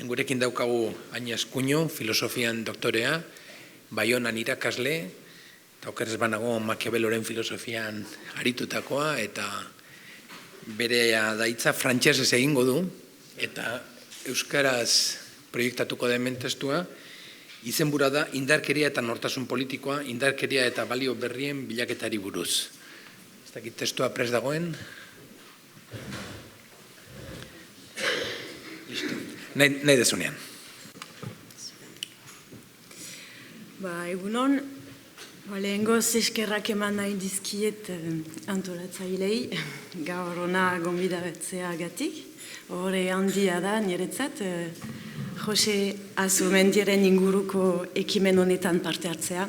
Gurekin daukagu Añas Kuño, filosofian doktorea, Baionan irakasle, eta okerez banago Machiavelloren filosofian aritutakoa, eta bere daitza frantsesez egingo du, eta euskaraz proiektatuko den testua, izenburua da indarkeria eta nortasun politikoa, indarkeria eta balio berrien bilaketari buruz. Ez dakit testua prest dagoen. Nahi dezunean. Egunon, lehengoz eskerrak eman nahi dizkiet antolatzailei, gaur ona gonbidatzea-gatik. Horre handia da niretzat, Jose Azurmendiren inguruko ekimen honetan parte hartzea.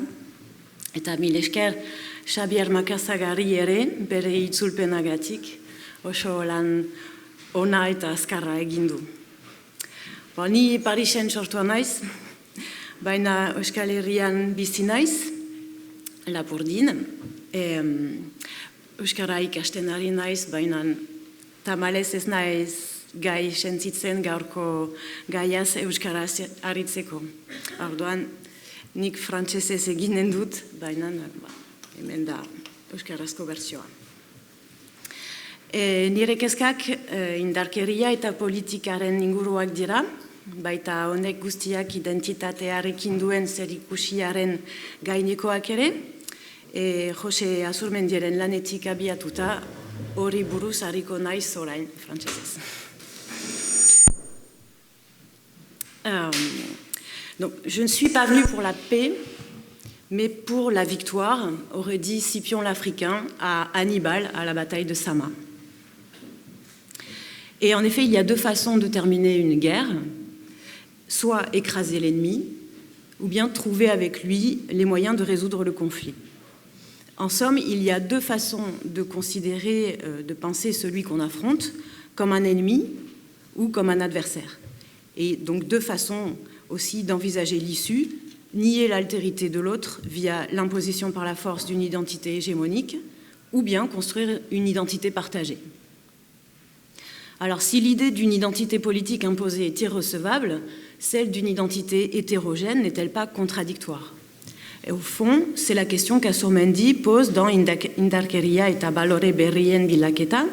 Eta mil esker Xabier Macazagarri ere bere itzulpenagatik oso lan ona eta azkarra egin du. Ni Parisen sortua naiz, baina Euskal Herrian bizi naiz, Lapurdin. Euskara ikasten ari naiz, baina tamalez ez naiz gai sentitzen gaurko gaiaz Euskaraz aritzeko. Orduan, nik frantsesez eginen dut, baina hemen da Euskarazko bertsioa. Nire kezkak indarkeria eta politikaren inguruak dira, baita honek guztiak identitatearekin duen zerikusiaren gainekoak ere, Jose Azurmendiren lanetik abiatuta hori buruz hariko naiz orain frantsesez. Je ne suis pas venue pour la paix, mais pour la victoire, aurait dit Scipion l'Africain à Hannibal à la bataille de Sama. Et en effet, il y a deux façons de terminer une guerre, soit écraser l'ennemi, ou bien trouver avec lui les moyens de résoudre le conflit. En somme, il y a deux façons de considérer, de penser celui qu'on affronte comme un ennemi ou comme un adversaire. Et donc deux façons aussi d'envisager l'issue, nier l'altérité de l'autre via l'imposition par la force d'une identité hégémonique, ou bien construire une identité partagée. Alors, si l'idée d'une identité politique imposée est irrecevable, celle d'une identité hétérogène n'est-elle pas contradictoire? Et au fond, c'est la question qu'Azurmendi pose dans Indarkeria eta balore berrien bilaketa,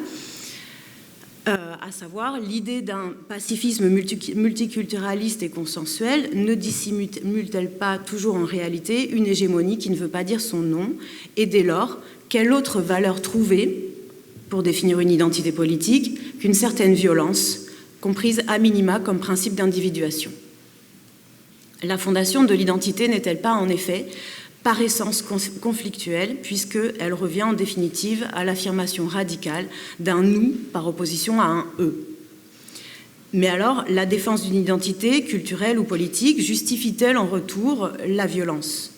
à savoir l'idée d'un pacifisme multiculturaliste et consensuel ne dissimule-t-elle pas toujours en réalité une hégémonie qui ne veut pas dire son nom, et dès lors, quelle autre valeur trouver pour définir une identité politique qu'une certaine violence, comprise a minima comme principe d'individuation. La fondation de l'identité n'est-elle pas, en effet, par essence conflictuelle, puisqu'elle revient en définitive à l'affirmation radicale d'un « nous » par opposition à un « eux ». Mais alors, la défense d'une identité culturelle ou politique justifie-t-elle en retour la violence ?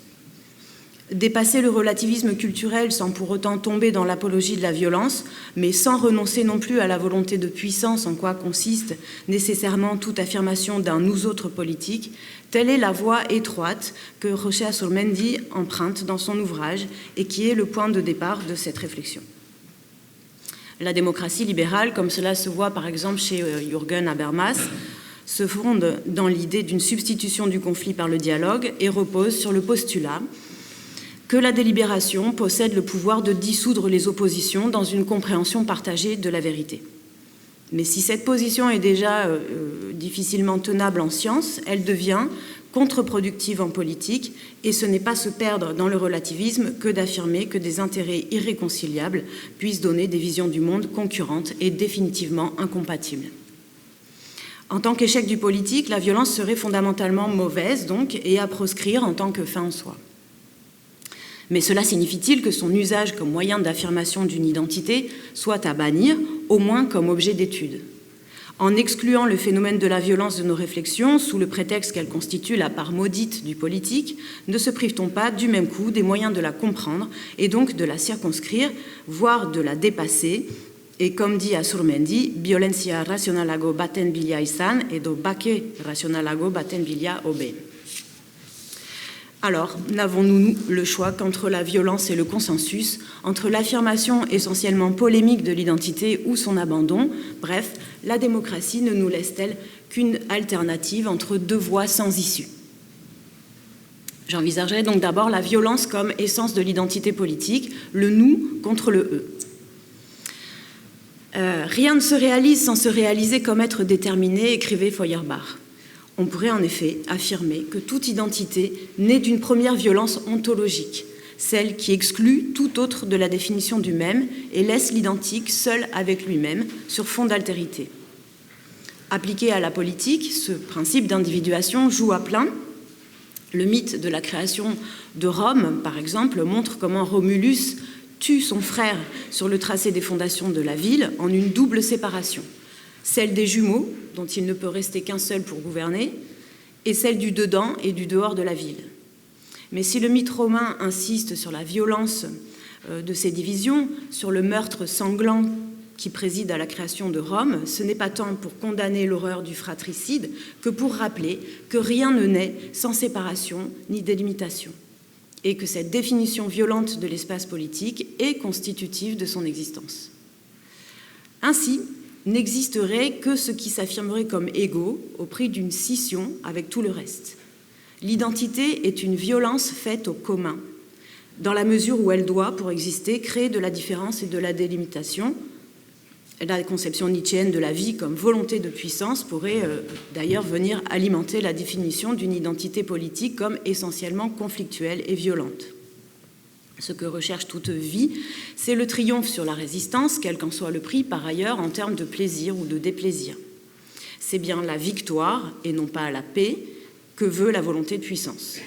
Dépasser le relativisme culturel sans pour autant tomber dans l'apologie de la violence, mais sans renoncer non plus à la volonté de puissance en quoi consiste nécessairement toute affirmation d'un nous autres politique, telle est la voie étroite que José Azurmendi emprunte dans son ouvrage et qui est le point de départ de cette réflexion. La démocratie libérale, comme cela se voit par exemple chez Jürgen Habermas, se fonde dans l'idée d'une substitution du conflit par le dialogue et repose sur le postulat que la délibération possède le pouvoir de dissoudre les oppositions dans une compréhension partagée de la vérité. Mais si cette position est déjà difficilement tenable en science, elle devient contre-productive en politique, et ce n'est pas se perdre dans le relativisme que d'affirmer que des intérêts irréconciliables puissent donner des visions du monde concurrentes et définitivement incompatibles. En tant qu'échec du politique, la violence serait fondamentalement mauvaise, donc, et à proscrire en tant que fin en soi. Mais cela signifie-t-il que son usage comme moyen d'affirmation d'une identité soit à bannir, au moins comme objet d'étude? En excluant le phénomène de la violence de nos réflexions, sous le prétexte qu'elle constitue la part maudite du politique, ne se prive-t-on pas du même coup des moyens de la comprendre et donc de la circonscrire, voire de la dépasser? Et comme dit Azurmendi, violentzia razionalago baten bila izan edo bake razionalago baten bila hobe. Alors, n'avons-nous le choix qu'entre la violence et le consensus, entre l'affirmation essentiellement polémique de l'identité ou son abandon? Bref, la démocratie ne nous laisse-t-elle qu'une alternative entre deux voies sans issue? J'envisagerai donc d'abord la violence comme essence de l'identité politique, le nous contre le eux. Rien ne se réalise sans se réaliser comme être déterminé, écrivait Feuerbach. On pourrait en effet affirmer que toute identité naît d'une première violence ontologique, celle qui exclut tout autre de la définition du même et laisse l'identique seul avec lui-même sur fond d'altérité. Appliqué à la politique, ce principe d'individuation joue à plein. Le mythe de la création de Rome, par exemple, montre comment Romulus tue son frère sur le tracé des fondations de la ville en une double séparation. Celle des jumeaux, dont il ne peut rester qu'un seul pour gouverner, et celle du dedans et du dehors de la ville. Mais si le mythe romain insiste sur la violence de ces divisions, sur le meurtre sanglant qui préside à la création de Rome, ce n'est pas tant pour condamner l'horreur du fratricide que pour rappeler que rien ne naît sans séparation ni délimitation, et que cette définition violente de l'espace politique est constitutive de son existence. Ainsi, n'existerait que ce qui s'affirmerait comme égaux au prix d'une scission avec tout le reste. L'identité est une violence faite au commun, dans la mesure où elle doit, pour exister, créer de la différence et de la délimitation. La conception nietzschéenne de la vie comme volonté de puissance pourrait d'ailleurs venir alimenter la définition d'une identité politique comme essentiellement conflictuelle et violente. Ce que recherche toute vie, c'est le triomphe sur la résistance, quel qu'en soit le prix par ailleurs en termes de plaisir ou de déplaisir. C'est bien la victoire, et non pas la paix, que veut la volonté de puissance.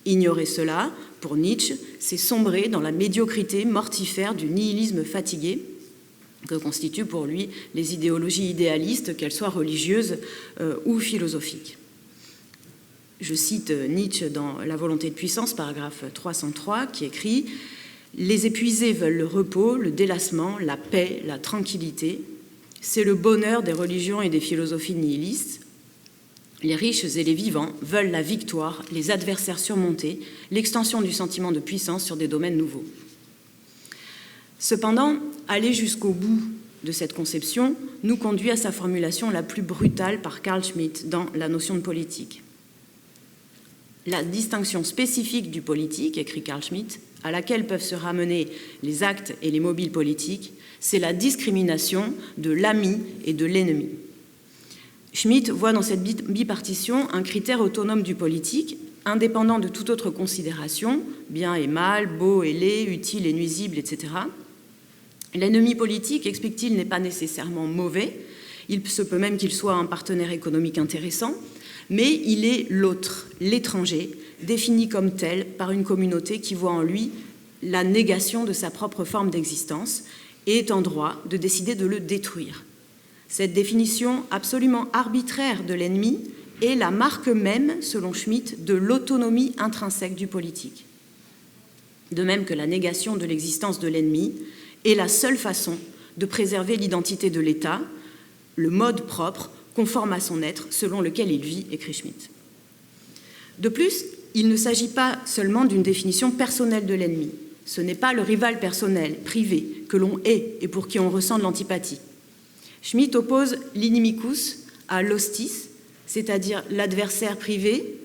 Ignorer cela, pour Nietzsche, c'est sombrer dans la médiocrité mortifère du nihilisme fatigué, que constituent pour lui les idéologies idéalistes, qu'elles soient religieuses ou philosophiques. Je cite Nietzsche dans La volonté de puissance, paragraphe 303, qui écrit « Les épuisés veulent le repos, le délassement, la paix, la tranquillité. C'est le bonheur des religions et des philosophies nihilistes. Les riches et les vivants veulent la victoire, les adversaires surmontés, l'extension du sentiment de puissance sur des domaines nouveaux. » Cependant, aller jusqu'au bout de cette conception nous conduit à sa formulation la plus brutale par Carl Schmitt dans La notion de politique. La distinction spécifique du politique, écrit Carl Schmitt, à laquelle peuvent se ramener les actes et les mobiles politiques, c'est la discrimination de l'ami et de l'ennemi. Schmitt voit dans cette bipartition un critère autonome du politique, indépendant de toute autre considération, bien et mal, beau et laid, utile et nuisible, etc. L'ennemi politique, explique-t-il, n'est pas nécessairement mauvais, il se peut même qu'il soit un partenaire économique intéressant, mais il est l'autre, l'étranger, défini comme tel par une communauté qui voit en lui la négation de sa propre forme d'existence et est en droit de décider de le détruire. Cette définition absolument arbitraire de l'ennemi est la marque même, selon Schmitt, de l'autonomie intrinsèque du politique. De même que la négation de l'existence de l'ennemi est la seule façon de préserver l'identité de l'État, le mode propre, conforme à son être, selon lequel il vit, écrit Schmitt. De plus, il ne s'agit pas seulement d'une définition personnelle de l'ennemi. Ce n'est pas le rival personnel, privé, que l'on hait et pour qui on ressent de l'antipathie. Schmitt oppose l'inimicus à l'hostis, c'est-à-dire l'adversaire privé,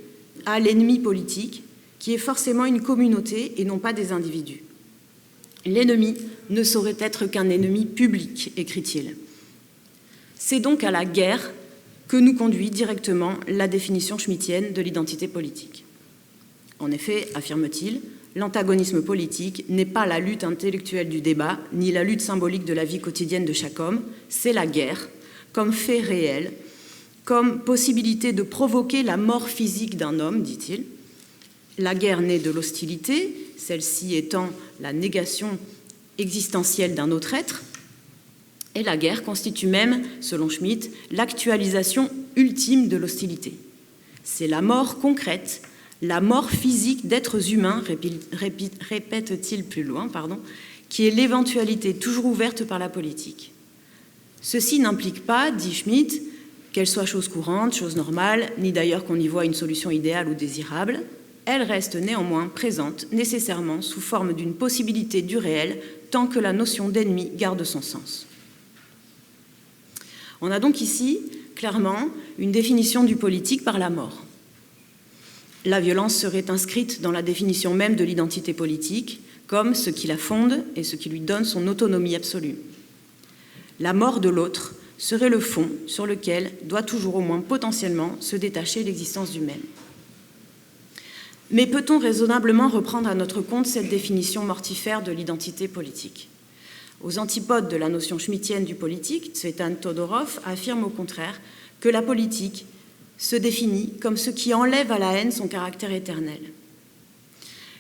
à l'ennemi politique, qui est forcément une communauté et non pas des individus. L'ennemi ne saurait être qu'un ennemi public, écrit-il. C'est donc à la guerre que nous conduit directement la définition schmittienne de l'identité politique. En effet, affirme-t-il, l'antagonisme politique n'est pas la lutte intellectuelle du débat, ni la lutte symbolique de la vie quotidienne de chaque homme, c'est la guerre, comme fait réel, comme possibilité de provoquer la mort physique d'un homme, dit-il. La guerre naît de l'hostilité, celle-ci étant la négation existentielle d'un autre être, et la guerre constitue même, selon Schmitt, l'actualisation ultime de l'hostilité. C'est la mort concrète, la mort physique d'êtres humains, répète-t-il plus loin, qui est l'éventualité toujours ouverte par la politique. Ceci n'implique pas, dit Schmitt, qu'elle soit chose courante, chose normale, ni d'ailleurs qu'on y voit une solution idéale ou désirable. elle reste néanmoins présente nécessairement sous forme d'une possibilité du réel tant que la notion d'ennemi garde son sens. On a donc ici, clairement, une définition du politique par la mort. La violence serait inscrite dans la définition même de l'identité politique, comme ce qui la fonde et ce qui lui donne son autonomie absolue. La mort de l'autre serait le fond sur lequel doit toujours au moins potentiellement se détacher l'existence du même. Mais peut-on raisonnablement reprendre à notre compte cette définition mortifère de l'identité politique ? Aux antipodes de la notion schmittienne du politique, Tsvetan Todorov affirme au contraire que la politique se définit comme ce qui enlève à la haine son caractère éternel.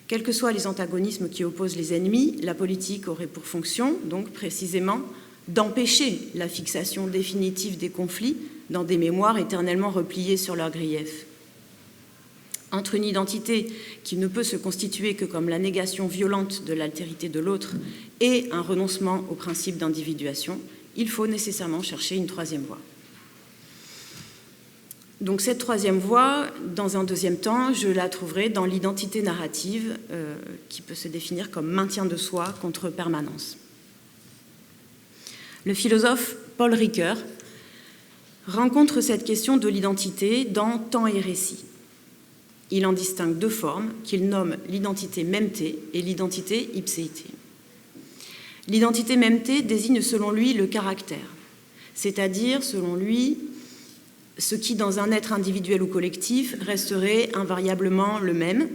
Quels que soient les antagonismes qui opposent les ennemis, la politique aurait pour fonction, donc précisément, d'empêcher la fixation définitive des conflits dans des mémoires éternellement repliées sur leurs griefs. Entre une identité qui ne peut se constituer que comme la négation violente de l'altérité de l'autre et un renoncement au principe d'individuation, il faut nécessairement chercher une troisième voie. Donc cette troisième voie, dans un deuxième temps, je la trouverai dans l'identité narrative qui peut se définir comme maintien de soi contre permanence. Le philosophe Paul Ricoeur rencontre cette question de l'identité dans Temps et récit. Il en distingue deux formes qu'il nomme l'identité memté et l'identité ipséité. L'identité memté désigne selon lui le caractère, c'est-à-dire selon lui ce qui dans un être individuel ou collectif resterait invariablement le même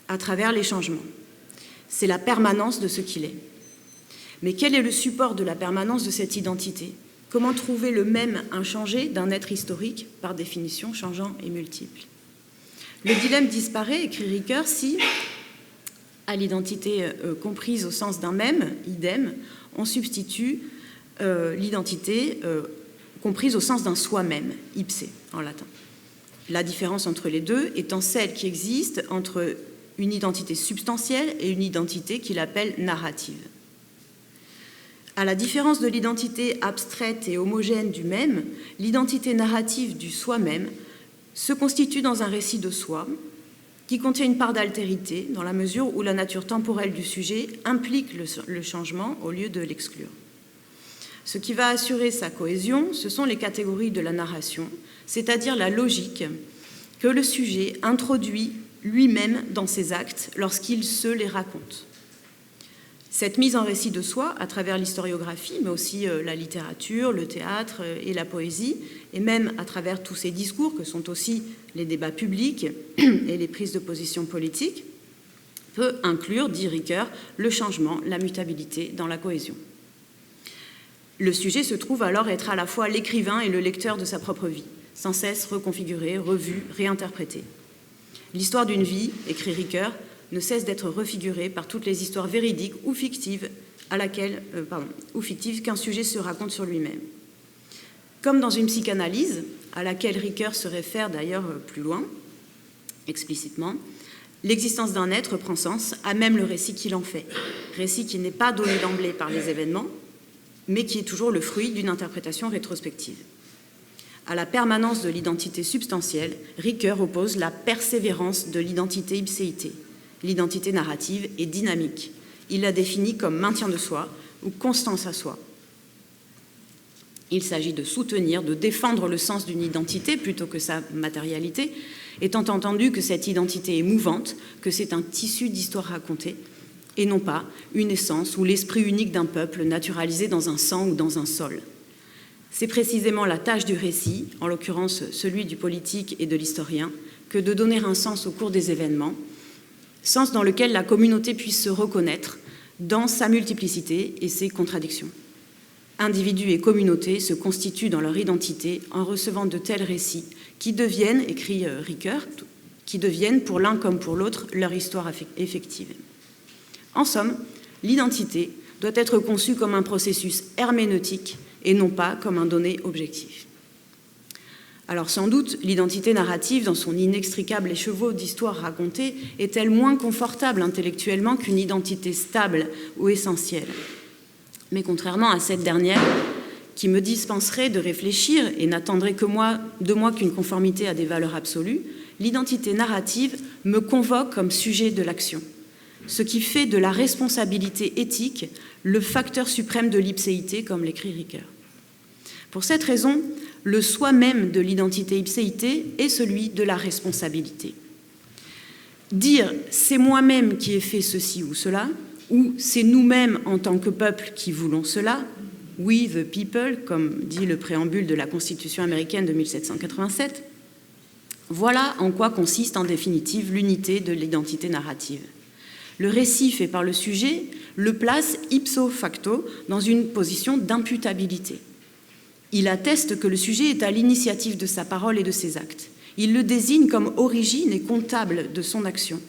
à travers les changements. C'est la permanence de ce qu'il est. Mais quel est le support de la permanence de cette identité ? Comment trouver le même inchangé d'un être historique, par définition changeant et multiple ? Le dilemme disparaît, écrit Ricoeur, si, à l'identité comprise au sens d'un même, idem, on substitue l'identité comprise au sens d'un soi-même, ipse en latin. La différence entre les deux étant celle qui existe entre une identité substantielle et une identité qu'il appelle narrative. À la différence de l'identité abstraite et homogène du même, l'identité narrative du soi-même se constitue dans un récit de soi qui contient une part d'altérité dans la mesure où la nature temporelle du sujet implique le changement au lieu de l'exclure. Ce qui va assurer sa cohésion, ce sont les catégories de la narration, c'est-à-dire la logique que le sujet introduit lui-même dans ses actes lorsqu'il se les raconte. Cette mise en récit de soi, à travers l'historiographie, mais aussi la littérature, le théâtre et la poésie, et même à travers tous ces discours que sont aussi les débats publics et les prises de position politiques, peut inclure, dit Ricoeur, le changement, la mutabilité dans la cohésion. Le sujet se trouve alors être à la fois l'écrivain et le lecteur de sa propre vie, sans cesse reconfiguré, revu, réinterprété. L'histoire d'une vie, écrit Ricoeur, ne cesse d'être refigurée par toutes les histoires véridiques ou fictives qu'un sujet se raconte sur lui-même. Comme dans une psychanalyse, à laquelle Ricoeur se réfère d'ailleurs plus loin, explicitement, l'existence d'un être prend sens à même le récit qu'il en fait, récit qui n'est pas donné d'emblée par les événements, mais qui est toujours le fruit d'une interprétation rétrospective. À la permanence de l'identité substantielle, Ricoeur oppose la persévérance de l'identité ipséité. L'identité narrative est dynamique. Il la définit comme maintien de soi ou constance à soi. Il s'agit de soutenir, de défendre le sens d'une identité plutôt que sa matérialité, étant entendu que cette identité est mouvante, que c'est un tissu d'histoire racontée, et non pas une essence ou l'esprit unique d'un peuple naturalisé dans un sang ou dans un sol. C'est précisément la tâche du récit, en l'occurrence celui du politique et de l'historien, que de donner un sens au cours des événements, sens dans lequel la communauté puisse se reconnaître dans sa multiplicité et ses contradictions. Individus et communautés se constituent dans leur identité en recevant de tels récits qui deviennent, écrit Ricoeur, qui deviennent pour l'un comme pour l'autre leur histoire effective. En somme, l'identité doit être conçue comme un processus herméneutique et non pas comme un donné objectif. Alors sans doute, l'identité narrative, dans son inextricable écheveau d'histoire racontée, est-elle moins confortable intellectuellement qu'une identité stable ou essentielle. Mais contrairement à cette dernière, qui me dispenserait de réfléchir et n'attendrait de moi qu'une conformité à des valeurs absolues, l'identité narrative me convoque comme sujet de l'action, ce qui fait de la responsabilité éthique le facteur suprême de l'ipséité, comme l'écrit Ricoeur. Pour cette raison, le soi même de l'identité ipséité est celui de la responsabilité. Dire « c'est moi-même qui ai fait ceci ou cela » ou « c'est nous-mêmes en tant que peuple qui voulons cela », « we the people », comme dit le préambule de la Constitution américaine de 1787, voilà en quoi consiste en définitive l'unité de l'identité narrative. Le récit fait par le sujet le place ipso facto dans une position d'imputabilité. Il atteste que le sujet est à l'initiative de sa parole et de ses actes. Il le désigne comme origine et comptable de son action.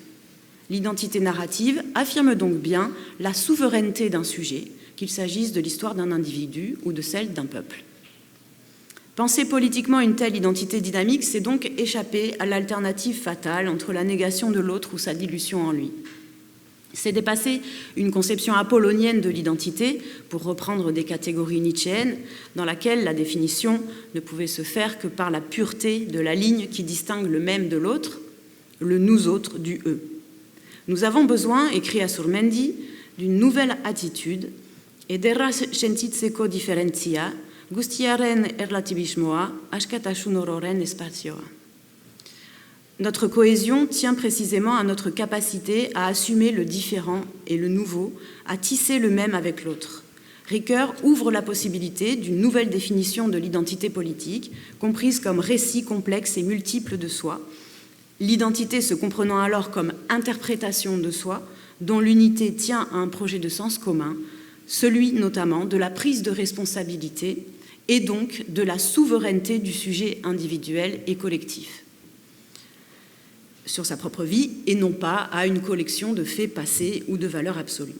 L'identité narrative affirme donc bien la souveraineté d'un sujet, qu'il s'agisse de l'histoire d'un individu ou de celle d'un peuple. Penser politiquement une telle identité dynamique, c'est donc échapper à l'alternative fatale entre la négation de l'autre ou sa dilution en lui. C'est dépasser une conception apollonienne de l'identité, pour reprendre des catégories nietzschéennes, dans laquelle la définition ne pouvait se faire que par la pureté de la ligne qui distingue le même de l'autre, le nous-autres du eux. Nous avons besoin, écrit Azurmendi, d'une nouvelle attitude, ederra sentitzeko diferentzia, guztiaren erlatibismoa, askatasun ororen espazioa. Notre cohésion tient précisément à notre capacité à assumer le différent et le nouveau, à tisser le même avec l'autre. Ricoeur ouvre la possibilité d'une nouvelle définition de l'identité politique, comprise comme récit complexe et multiple de soi, l'identité se comprenant alors comme interprétation de soi, dont l'unité tient à un projet de sens commun, celui notamment de la prise de responsabilité et donc de la souveraineté du sujet individuel et collectif sur sa propre vie et non pas à une collection de faits passés ou de valeurs absolues.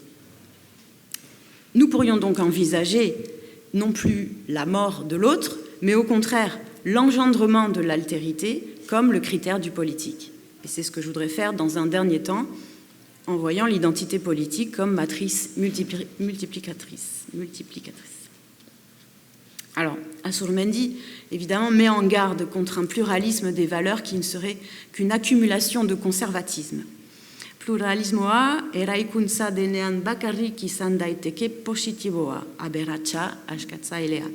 Nous pourrions donc envisager non plus la mort de l'autre, mais au contraire l'engendrement de l'altérité comme le critère du politique. Et c'est ce que je voudrais faire dans un dernier temps, en voyant l'identité politique comme matrice multiplicatrice. Alors, Azurmendi, évidemment, met en garde contre un pluralisme des valeurs qui ne serait qu'une accumulation de conservatisme. Pluralismoa eraikuntza denean bakarrik izan daiteke positiboa, aberatsa askatzailea.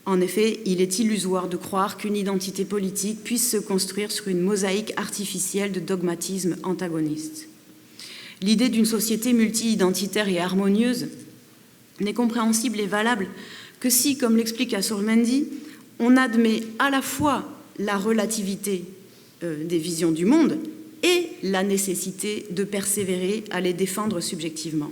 En effet, il est illusoire de croire qu'une identité politique puisse se construire sur une mosaïque artificielle de dogmatismes antagonistes. L'idée d'une société multi-identitaire et harmonieuse n'est compréhensible et valable que si, comme l'explique Azurmendi, on admet à la fois la relativité des visions du monde et la nécessité de persévérer à les défendre subjectivement.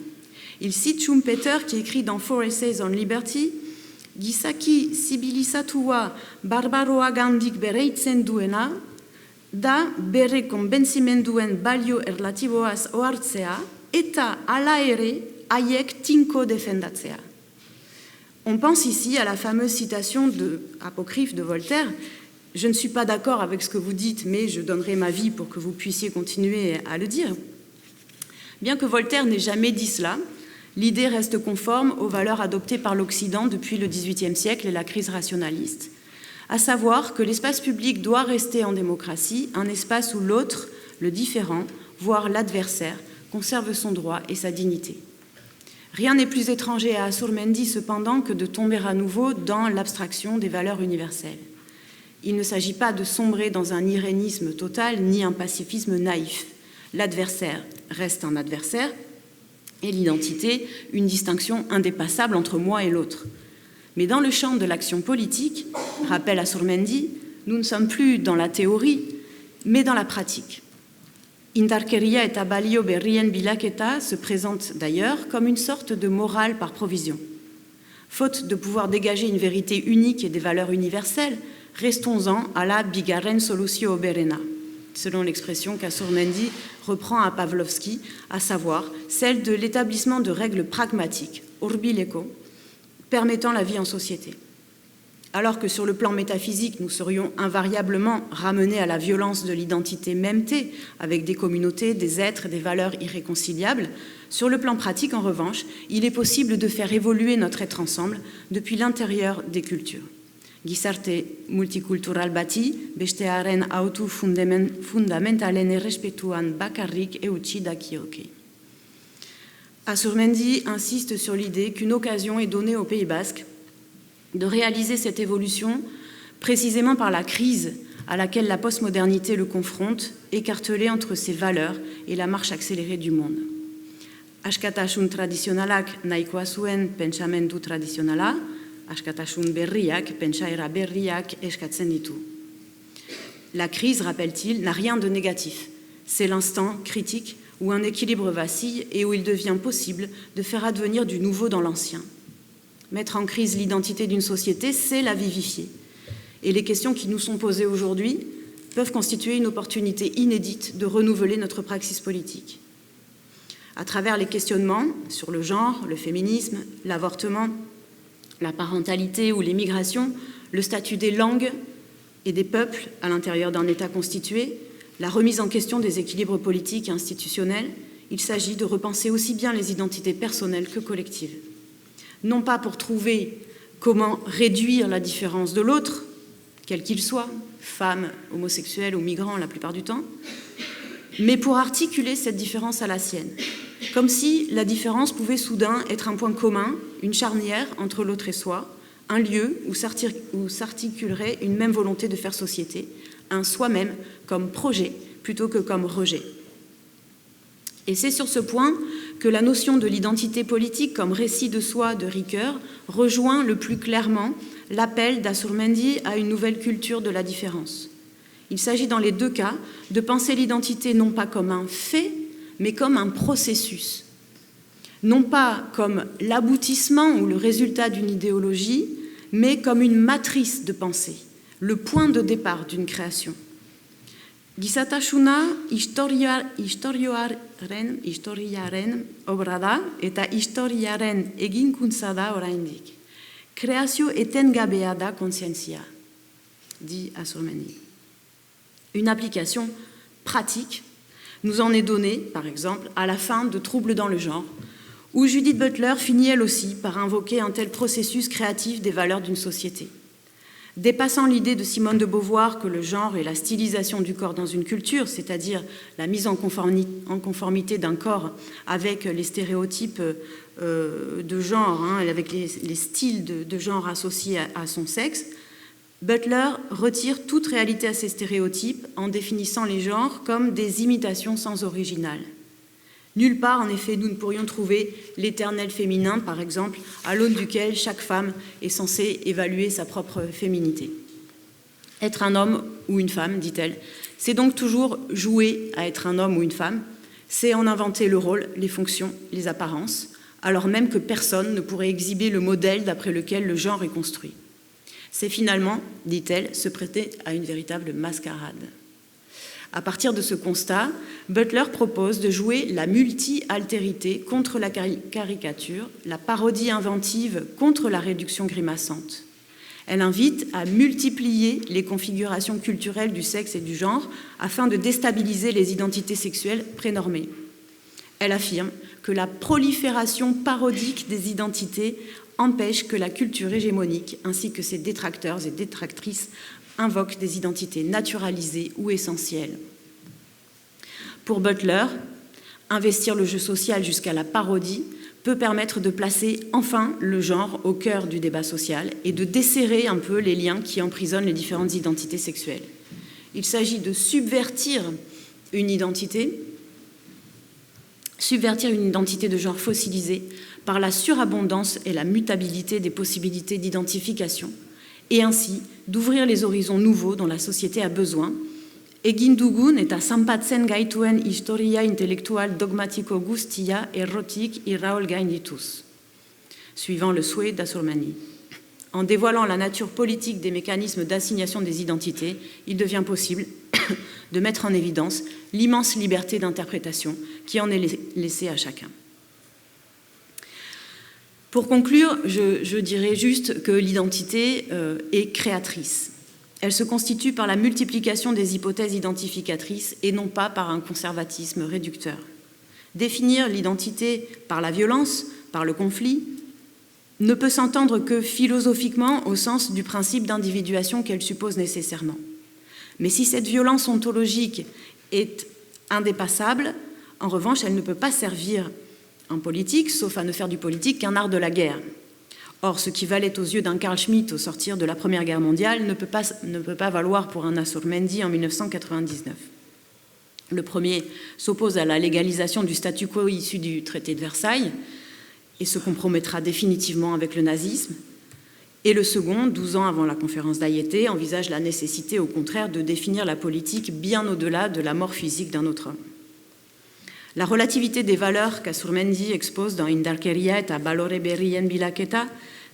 Il cite Schumpeter qui écrit dans Four Essays on Liberty « Gizaki zibilizatua barbaroagandik bereitzen duena, da bere konbentzimenduen balio erlatiboaz ohartzea eta hala ere haiek tinko defendatzea ». On pense ici à la fameuse citation apocryphe de Voltaire « Je ne suis pas d'accord avec ce que vous dites, mais je donnerai ma vie pour que vous puissiez continuer à le dire ». Bien que Voltaire n'ait jamais dit cela, l'idée reste conforme aux valeurs adoptées par l'Occident depuis le XVIIIe siècle et la crise rationaliste, à savoir que l'espace public doit rester en démocratie un espace où l'autre, le différent, voire l'adversaire, conserve son droit et sa dignité. Rien n'est plus étranger à Azurmendi cependant que de tomber à nouveau dans l'abstraction des valeurs universelles. Il ne s'agit pas de sombrer dans un irénisme total ni un pacifisme naïf. L'adversaire reste un adversaire et l'identité, une distinction indépassable entre moi et l'autre. Mais dans le champ de l'action politique, rappelle Azurmendi, nous ne sommes plus dans la théorie, mais dans la pratique. Indarkeria eta balio berrien bilaketa se présente d'ailleurs comme une sorte de morale par provision. Faute de pouvoir dégager une vérité unique et des valeurs universelles, restons-en à la bigarren solutio oberena, selon l'expression qu'Azurmendi reprend à Pavlovski, à savoir celle de l'établissement de règles pragmatiques, urbileko, permettant la vie en société. Alors que sur le plan métaphysique, nous serions invariablement ramenés à la violence de l'identité mêmeté, avec des communautés, des êtres, des valeurs irréconciliables, sur le plan pratique, en revanche, il est possible de faire évoluer notre être ensemble depuis l'intérieur des cultures. Gizarte multikultural bati, bestearen autu fundamentalen errespetuan bakarrik eutsi dakioke. Azurmendi insiste sur l'idée qu'une occasion est donnée au Pays basque de réaliser cette évolution précisément par la crise à laquelle la postmodernité le confronte, écartelé entre ses valeurs et la marche accélérée du monde. Askatasun tradizionalak nahikoa zuen pentsamendu tradizionala, askatasun berriak, pentsaera berriak eskatzen ditu. La crise, rappelle-t-il, n'a rien de négatif. C'est l'instant critique où un équilibre vacille et où il devient possible de faire advenir du nouveau dans l'ancien. Mettre en crise l'identité d'une société, c'est la vivifier. Et les questions qui nous sont posées aujourd'hui peuvent constituer une opportunité inédite de renouveler notre praxis politique. À travers les questionnements sur le genre, le féminisme, l'avortement, la parentalité ou les migrations, le statut des langues et des peuples à l'intérieur d'un État constitué, la remise en question des équilibres politiques et institutionnels, il s'agit de repenser aussi bien les identités personnelles que collectives. Non pas pour trouver comment réduire la différence de l'autre, quel qu'il soit, femme, homosexuel ou migrant la plupart du temps, mais pour articuler cette différence à la sienne, comme si la différence pouvait soudain être un point commun, une charnière entre l'autre et soi, un lieu où s'articulerait une même volonté de faire société, un soi-même comme projet plutôt que comme rejet. Et c'est sur ce point que la notion de l'identité politique comme récit de soi de Ricoeur rejoint le plus clairement l'appel d'Azurmendi à une nouvelle culture de la différence. Il s'agit dans les deux cas de penser l'identité non pas comme un fait, mais comme un processus. Non pas comme l'aboutissement ou le résultat d'une idéologie, mais comme une matrice de pensée, le point de départ d'une création. Gizatasuna historiaren obra da eta historiaren eginkuntza da oraindik. Kreazio etengabea da kontzientzia, dit Azurmendi. Une application pratique nous en est donnée, par exemple, à la fin de Troubles dans le genre, où Judith Butler finit elle aussi par invoquer un tel processus créatif des valeurs d'une société. Dépassant l'idée de Simone de Beauvoir que le genre est la stylisation du corps dans une culture, c'est-à-dire la mise en conformité d'un corps avec les stéréotypes de genre, avec les styles de genre associés à son sexe, Butler retire toute réalité à ces stéréotypes en définissant les genres comme des imitations sans original. Nulle part, en effet, nous ne pourrions trouver l'éternel féminin, par exemple, à l'aune duquel chaque femme est censée évaluer sa propre féminité. Être un homme ou une femme, dit-elle, c'est donc toujours jouer à être un homme ou une femme, c'est en inventer le rôle, les fonctions, les apparences, alors même que personne ne pourrait exhiber le modèle d'après lequel le genre est construit. C'est finalement, dit-elle, se prêter à une véritable mascarade. À partir de ce constat, Butler propose de jouer la multi-altérité contre la caricature, la parodie inventive contre la réduction grimaçante. Elle invite à multiplier les configurations culturelles du sexe et du genre afin de déstabiliser les identités sexuelles prénormées. Elle affirme que la prolifération parodique des identités empêche que la culture hégémonique ainsi que ses détracteurs et détractrices invoquent des identités naturalisées ou essentielles. Pour Butler, investir le jeu social jusqu'à la parodie peut permettre de placer enfin le genre au cœur du débat social et de desserrer un peu les liens qui emprisonnent les différentes identités sexuelles. Il s'agit de subvertir une identité de genre fossilisée par la surabondance et la mutabilité des possibilités d'identification, et ainsi d'ouvrir les horizons nouveaux dont la société a besoin. Egin dugun eta zanpatzen gaituen historia intelektual dogmatiko guztia errotik irraol gaindituz. Suivant le souhait d'Azurmendi. En dévoilant la nature politique des mécanismes d'assignation des identités, il devient possible de mettre en évidence l'immense liberté d'interprétation qui en est laissée à chacun. Pour conclure, je dirais juste que l'identité est créatrice. Elle se constitue par la multiplication des hypothèses identificatrices et non pas par un conservatisme réducteur. Définir l'identité par la violence, par le conflit, ne peut s'entendre que philosophiquement au sens du principe d'individuation qu'elle suppose nécessairement. Mais si cette violence ontologique est indépassable, en revanche, elle ne peut pas servir en politique, sauf à ne faire du politique qu'un art de la guerre. Or, ce qui valait aux yeux d'un Carl Schmitt au sortir de la Première Guerre mondiale ne peut pas valoir pour un Azurmendi en 1999. Le premier s'oppose à la légalisation du statu quo issu du traité de Versailles et se compromettra définitivement avec le nazisme. Et le second, 12 ans avant la conférence d'Ayete, envisage la nécessité, au contraire, de définir la politique bien au-delà de la mort physique d'un autre homme. La relativité des valeurs qu'Azurmendi expose dans Indarkeria eta balore berrien bilaketa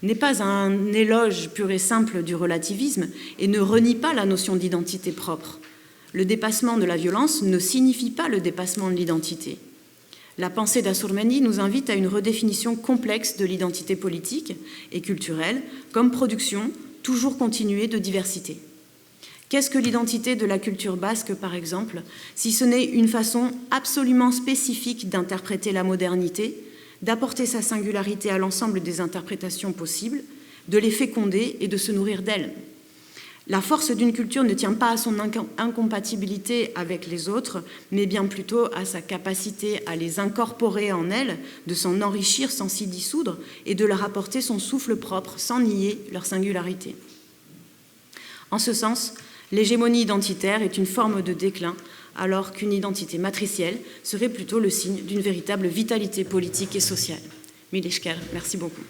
n'est pas un éloge pur et simple du relativisme et ne renie pas la notion d'identité propre. Le dépassement de la violence ne signifie pas le dépassement de l'identité. La pensée d'Azurmendi nous invite à une redéfinition complexe de l'identité politique et culturelle comme production toujours continuée de diversité. Qu'est-ce que l'identité de la culture basque, par exemple, si ce n'est une façon absolument spécifique d'interpréter la modernité, d'apporter sa singularité à l'ensemble des interprétations possibles, de les féconder et de se nourrir d'elles? La force d'une culture ne tient pas à son incompatibilité avec les autres, mais bien plutôt à sa capacité à les incorporer en elle, de s'en enrichir sans s'y dissoudre et de leur apporter son souffle propre sans nier leur singularité. En ce sens, l'hégémonie identitaire est une forme de déclin, alors qu'une identité matricielle serait plutôt le signe d'une véritable vitalité politique et sociale. Mileshker, merci beaucoup.